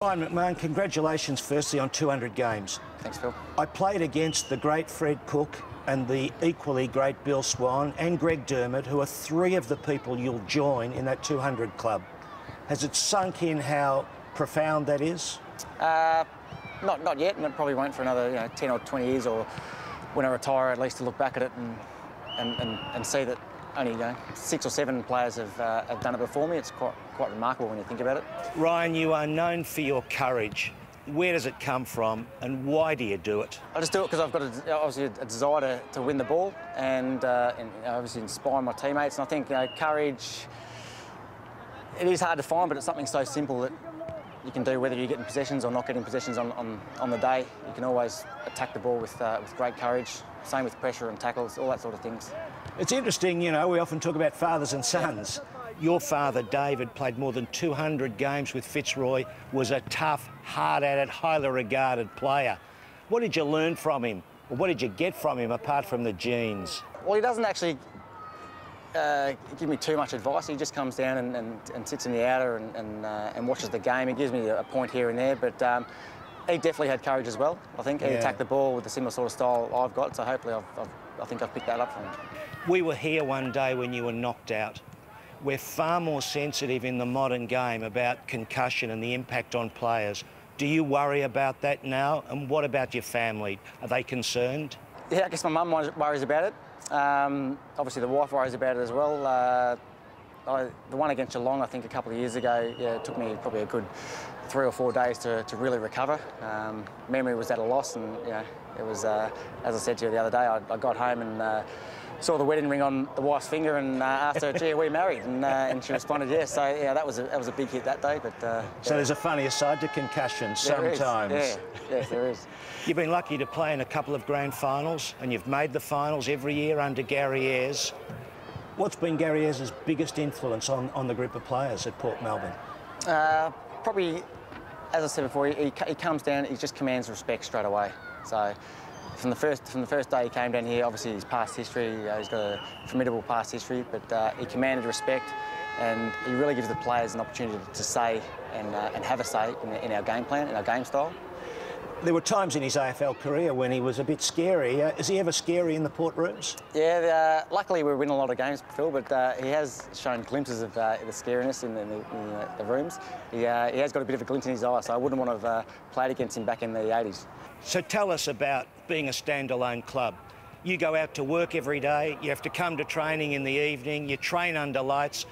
Ryan McMahon, congratulations firstly on 200 games. Thanks, Phil. I played against the great Fred Cook and the equally great Bill Swan and Greg Dermott, who are three of the people you'll join in that 200 club. Has it sunk in how profound that is? Not yet, and it probably won't for another 10 or 20 years, or when I retire, at least to look back at it and see that only 6 or 7 players have done it before me. It's quite remarkable when you think about it. Ryan, you are known for your courage. Where does it come from, and why do you do it? I just do it because I've got obviously a desire to win the ball and obviously inspire my teammates. And I think courage, it is hard to find, but it's something so simple that you can do whether you're getting possessions or not getting possessions on the day. You can always attack the ball with great courage. Same with pressure and tackles, all that sort of things. It's interesting, we often talk about fathers and sons. Your father, David, played more than 200 games with Fitzroy, was a tough, hard-at-it, highly regarded player. What did you learn from him? Or what did you get from him apart from the genes? Well, he doesn't actually give me too much advice. He just comes down and sits in the outer and watches the game. He gives me a point here and there, but he definitely had courage as well. I think he attacked the ball with the similar sort of style I've got, so hopefully I think I've picked that up from him. We were here one day when you were knocked out. We're far more sensitive in the modern game about concussion and the impact on players. Do you worry about that now? And what about your family? Are they concerned? Yeah, I guess my mum worries about it. Obviously the wife worries about it as well. The one against Geelong, I think a couple of years ago, it took me probably a good 3 or 4 days to really recover. Memory was at a loss, and it was, as I said to you the other day, I got home and saw the wedding ring on the wife's finger and asked her, "Gee, are we married?" And she responded, "Yes." So that was a big hit that day. But so there's a funnier side to concussion sometimes. Yes, there is. You've been lucky to play in a couple of grand finals, and you've made the finals every year under Gary Ayres. What's been Gary Ayres' biggest influence on the group of players at Port Melbourne? Probably, as I said before, he comes down, he just commands respect straight away. So from the first day he came down here, obviously his past history, he's got a formidable past history, but he commanded respect, and he really gives the players an opportunity to say and have a say in our game plan, in our game style. There were times in his AFL career when he was a bit scary. Is he ever scary in the Port rooms? Yeah, luckily we win a lot of games, Phil, but he has shown glimpses of the scariness in the rooms. He has got a bit of a glint in his eye, so I wouldn't want to have played against him back in the 80s. So tell us about being a standalone club. You go out to work every day, you have to come to training in the evening, you train under lights,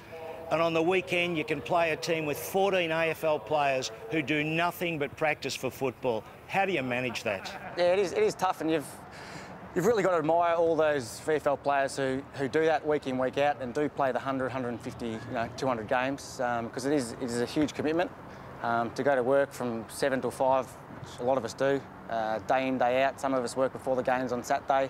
and on the weekend you can play a team with 14 AFL players who do nothing but practice for football. How do you manage that? Yeah, it is tough, and you've really got to admire all those VFL players who do that week in, week out, and do play the 100, 150, 200 games, because it is a huge commitment to go to work from 7 till 5. Which a lot of us do, day in, day out. Some of us work before the games on Saturday,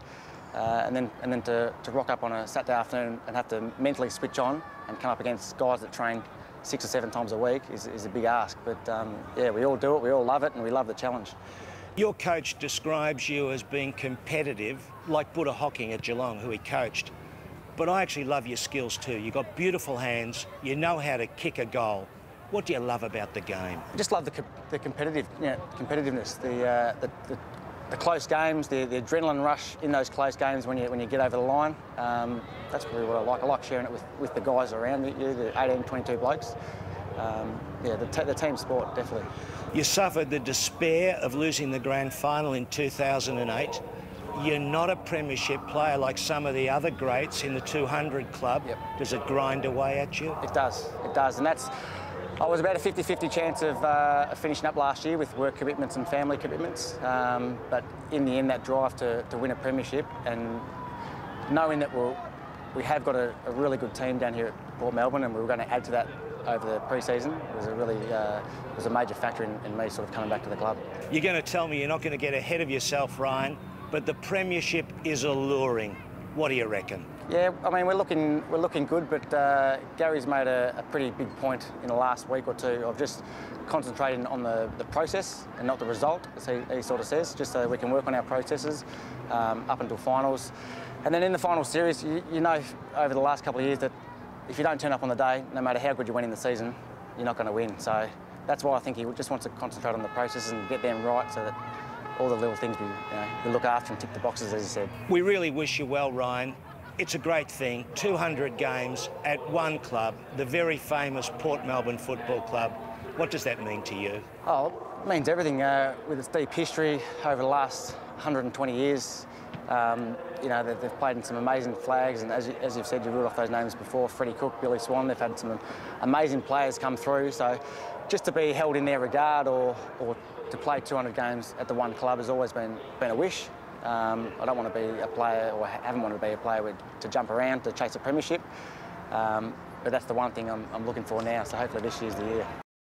and then to rock up on a Saturday afternoon and have to mentally switch on and come up against guys that train 6 or 7 times a week is a big ask. But yeah, we all do it, we all love it, and we love the challenge. Your coach describes you as being competitive, like Buddha Hocking at Geelong, who he coached. But I actually love your skills too. You've got beautiful hands, you know how to kick a goal. What do you love about the game? I just love the competitiveness, the close games, the adrenaline rush in those close games when you get over the line. That's probably what I like. I like sharing it with the guys around you, the 18, 22 blokes. Yeah, the team sport, definitely. You suffered the despair of losing the grand final in 2008. You're not a premiership player like some of the other greats in the 200 club. Yep. Does it grind away at you? It does, and I was about a 50-50 chance of finishing up last year with work commitments and family commitments, but in the end that drive to win a premiership, and knowing that we have got a really good team down here at Port Melbourne, and we were going to add to that over the pre-season, was a major factor in me sort of coming back to the club. You're going to tell me you're not going to get ahead of yourself, Ryan, but the premiership is alluring. What do you reckon? Yeah, I mean, we're looking good, but Gary's made a pretty big point in the last week or two of just concentrating on the process and not the result, as he sort of says, just so that we can work on our processes up until finals. And then in the final series, you know over the last couple of years that if you don't turn up on the day, no matter how good you win in the season, you're not going to win. So that's why I think he just wants to concentrate on the process and get them right, so that all the little things we look after and tick the boxes, as you said. We really wish you well, Ryan. It's a great thing. 200 games at one club, the very famous Port Melbourne Football Club. What does that mean to you? Oh, it means everything. With its deep history over the last 120 years, they've played in some amazing flags, and as you've said, you ruled off those names before, Freddie Cook, Billy Swan, they've had some amazing players come through, so just to be held in their regard or to play 200 games at the one club has always been a wish. I don't want to be a player, or haven't wanted to be a player to jump around to chase a premiership, but that's the one thing I'm looking for now, so hopefully this year's the year.